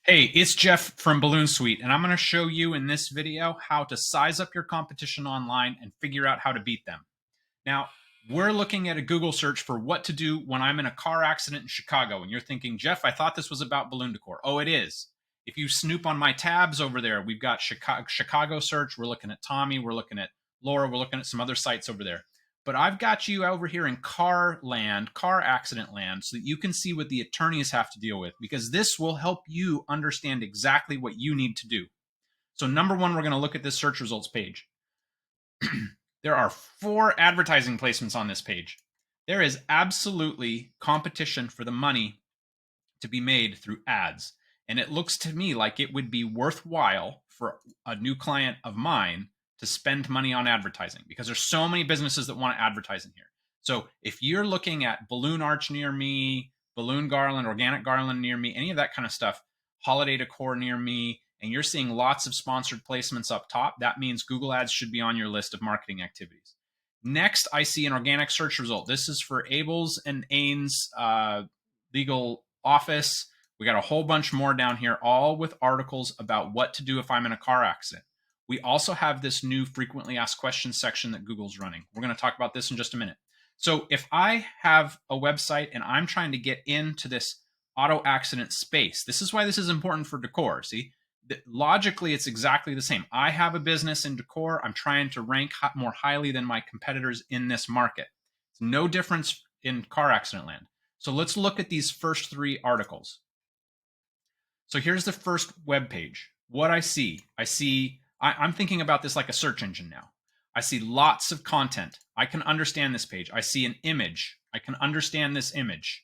Hey, it's Jeff from Balloon Suite, and I'm going to show you in this video how to size up your competition online and figure out how to beat them. Now, we're looking at a Google search for what to do when I'm in a car accident in Chicago, and you're thinking, Jeff, I thought this was about balloon decor. Oh, it is. If you snoop on my tabs over there, we've got Chicago search. We're looking at Tommy. We're looking at Laura. We're looking at some other sites over there. But I've got you over here in car land, car accident land, so that you can see what the attorneys have to deal with, because this will help you understand exactly what you need to do. So number one, we're going to look at this search results page. There are 4 advertising placements on this page. There is absolutely competition for the money to be made through ads. And it looks to me like it would be worthwhile for a new client of mine to spend money on advertising, because there's so many businesses that want to advertise in here. So if you're looking at balloon arch near me, balloon garland, organic garland near me, any of that kind of stuff, holiday decor near me, and you're seeing lots of sponsored placements up top, that means Google Ads should be on your list of marketing activities. Next, I see an organic search result. This is for Abels and Ains legal office. We got a whole bunch more down here, all with articles about what to do if I'm in a car accident. We also have this new frequently asked questions section that Google's running. We're going to talk about this in just a minute. So if I have a website and I'm trying to get into this auto accident space, this is why this is important for decor. See, logically, it's exactly the same. I have a business in decor. I'm trying to rank more highly than my competitors in this market. It's no difference in car accident land. So let's look at these first 3 articles. So here's the first web page. What I see, I'm thinking about this like a search engine now. I see lots of content. I can understand this page. I see an image. I can understand this image.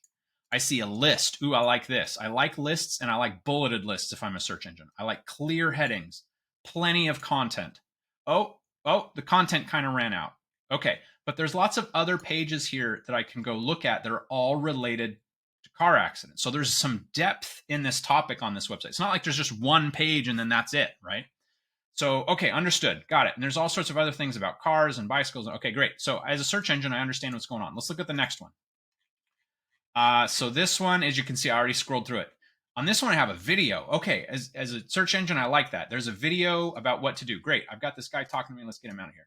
I see a list. Ooh, I like this. I like lists, and I like bulleted lists if I'm a search engine. I like clear headings, plenty of content. Oh, the content kind of ran out. Okay, but there's lots of other pages here that I can go look at that are all related to car accidents. So there's some depth in this topic on this website. It's not like there's just one page and then that's it, right? So, okay, understood. Got it. And there's all sorts of other things about cars and bicycles. Okay, great. So as a search engine, I understand what's going on. Let's look at the next one. So this one, as you can see, I already scrolled through it. On this one, I have a video. Okay, as a search engine, I like that. There's a video about what to do. Great. I've got this guy talking to me. Let's get him out of here.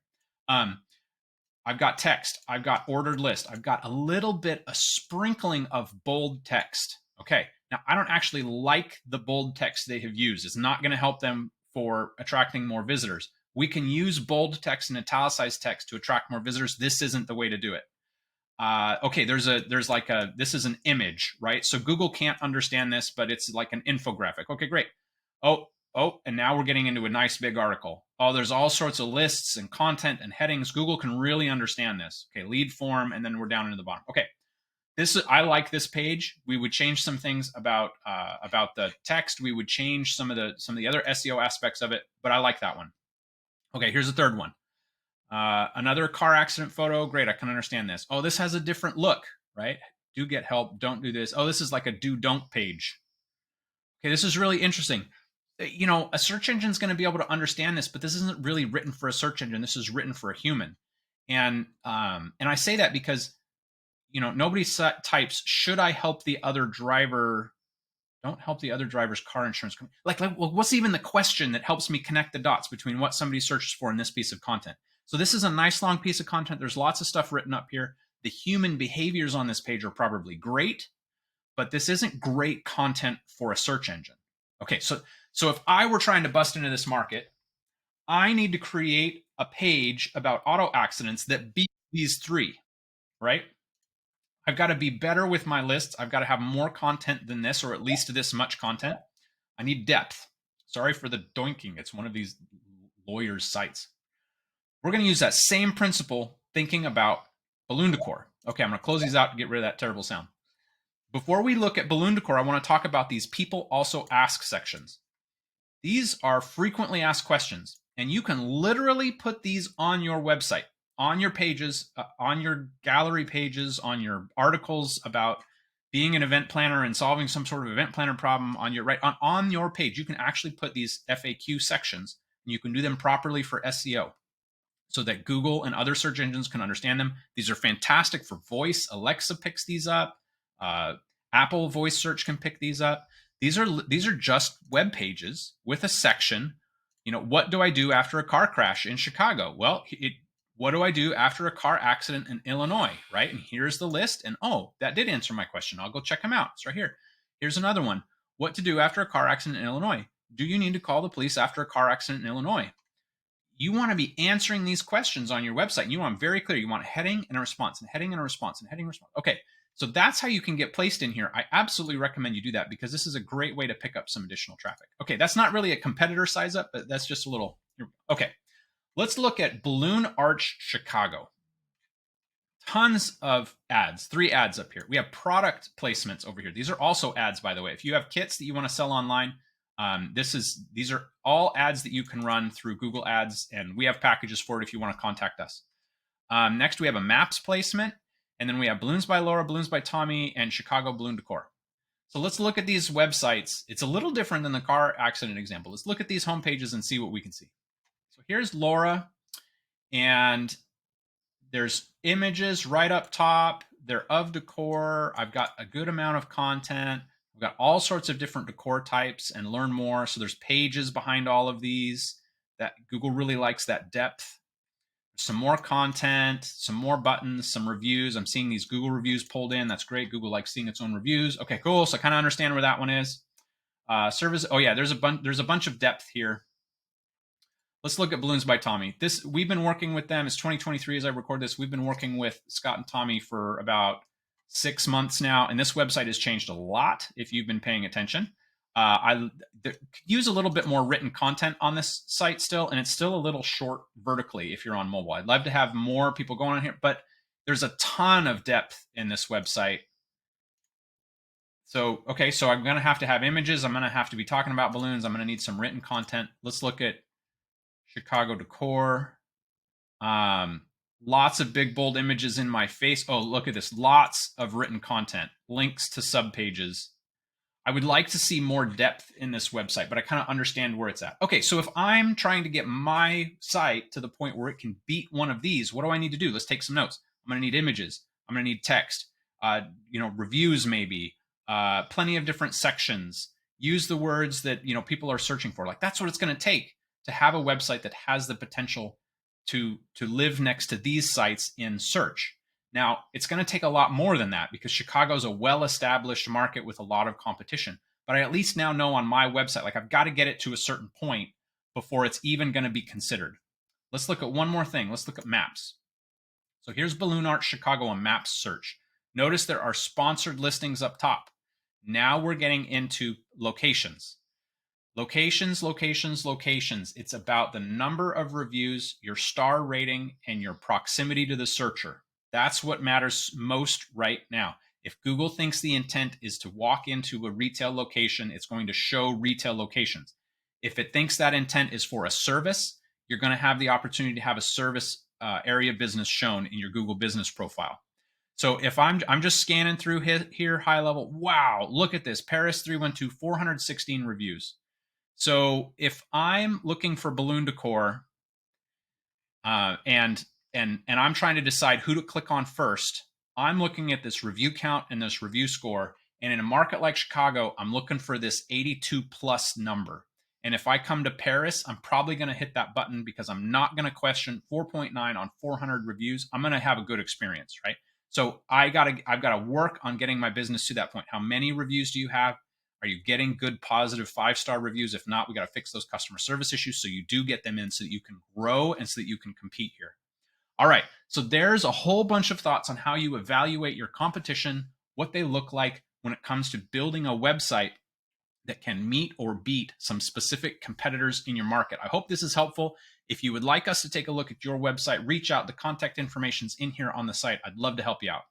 I've got text. I've got ordered list. I've got a little bit, a sprinkling of bold text. Okay. Now, I don't actually like the bold text they have used. It's not going to help them for attracting more visitors. We can use bold text and italicized text to attract more visitors. This isn't the way to do it. Okay, this is an image, right? So Google can't understand this, but it's like an infographic. Okay, great. Oh, and now we're getting into a nice big article. Oh, there's all sorts of lists and content and headings. Google can really understand this. Okay, lead form, and then we're down into the bottom. Okay, I like this page. We would change some things about the text. We would change some of the other SEO aspects of it, but I like that one. Okay, here's the third one. Another car accident photo. Great, I can understand this. Oh, this has a different look, right? Do get help. Don't do this. Oh, this is like a do-don't page. Okay, this is really interesting. You know, a search engine is going to be able to understand this, but this isn't really written for a search engine. This is written for a human. And I say that because, you know, nobody types, should I help the other driver? Don't help the other driver's car insurance. Like, well, what's even the question that helps me connect the dots between what somebody searches for in this piece of content? So this is a nice long piece of content. There's lots of stuff written up here. The human behaviors on this page are probably great, but this isn't great content for a search engine. Okay, so if I were trying to bust into this market, I need to create a page about auto accidents that beat these 3, right? I've got to be better with my lists. I've got to have more content than this, or at least this much content. I need depth. Sorry for the doinking. It's one of these lawyers' sites. We're going to use that same principle thinking about balloon decor. Okay, I'm going to close these out to get rid of that terrible sound. Before we look at balloon decor, I want to talk about these people also ask sections. These are frequently asked questions, and you can literally put these on your website, on your pages, on your gallery pages, on your articles about being an event planner and solving some sort of event planner problem on your page. You can actually put these FAQ sections, and you can do them properly for SEO so that Google and other search engines can understand them. These are fantastic for voice. Alexa picks these up. Apple voice search can pick these up. These are just web pages with a section. What do I do after a car crash in Chicago? Well, what do I do after a car accident in Illinois, right? And here's the list. And oh, that did answer my question. I'll go check them out. It's right here. Here's another one. What to do after a car accident in Illinois? Do you need to call the police after a car accident in Illinois? You want to be answering these questions on your website. You want very clear. You want a heading and a response, and heading and a response, and heading and response. Okay, so that's how you can get placed in here. I absolutely recommend you do that because this is a great way to pick up some additional traffic. Okay, that's not really a competitor size up, but that's just a little. Okay, let's look at Balloon Arch Chicago. Tons of ads, 3 ads up here. We have product placements over here. These are also ads, by the way. If you have kits that you want to sell online, these are all ads that you can run through Google Ads, and we have packages for it if you want to contact us. Next, we have a maps placement, and then we have Balloons by Laura, Balloons by Tommy, and Chicago Balloon Decor. So let's look at these websites. It's a little different than the car accident example. Let's look at these home pages and see what we can see. So here's Laura, and there's images right up top. They're of decor. I've got a good amount of content. We've got all sorts of different decor types and learn more. So there's pages behind all of these. That Google really likes that depth. Some more content, some more buttons, some reviews. I'm seeing these Google reviews pulled in. That's great. Google likes seeing its own reviews. Okay, cool. So I kind of understand where that one is. Service. Oh yeah, there's a bunch of depth here. Let's look at Balloons by Tommy. We've been working with them. It's 2023 as I record this. We've been working with Scott and Tommy for about 6 months now, and this website has changed a lot if you've been paying attention. I use a little bit more written content on this site still, and it's still a little short vertically if you're on mobile. I'd love to have more people going on here, but there's a ton of depth in this website. So, okay, so I'm going to have images. I'm going to have to be talking about balloons. I'm going to need some written content. Let's look at Chicago Decor. Lots of big, bold images in my face. Oh, look at this. Lots of written content, links to subpages. I would like to see more depth in this website, but I kind of understand where it's at. Okay, so if I'm trying to get my site to the point where it can beat one of these, what do I need to do? Let's take some notes. I'm going to need images. I'm going to need text, reviews maybe, plenty of different sections. Use the words that people are searching for. Like that's what it's going to take to have a website that has the potential to live next to these sites in search. Now, it's going to take a lot more than that because Chicago's a well-established market with a lot of competition. But I at least now know on my website, like I've got to get it to a certain point before it's even going to be considered. Let's look at one more thing. Let's look at maps. So here's Balloon Arch Chicago on maps search. Notice there are sponsored listings up top. Now we're getting into locations. Locations. It's about the number of reviews, your star rating, and your proximity to the searcher. That's what matters most right now. If Google thinks the intent is to walk into a retail location, it's going to show retail locations. If it thinks that intent is for a service, you're going to have the opportunity to have a service area business shown in your Google business profile. So if I'm just scanning through here, high level, wow, look at this. Paris 312, 416 reviews. So if I'm looking for balloon decor and I'm trying to decide who to click on first, I'm looking at this review count and this review score. And in a market like Chicago, I'm looking for this 82 plus number. And if I come to Paris, I'm probably going to hit that button because I'm not going to question 4.9 on 400 reviews. I'm going to have a good experience, right? So I've got to work on getting my business to that point. How many reviews do you have? Are you getting good, positive 5-star reviews? If not, we got to fix those customer service issues so you do get them in so that you can grow and so that you can compete here. All right, so there's a whole bunch of thoughts on how you evaluate your competition, what they look like when it comes to building a website that can meet or beat some specific competitors in your market. I hope this is helpful. If you would like us to take a look at your website, reach out. The contact information's in here on the site. I'd love to help you out.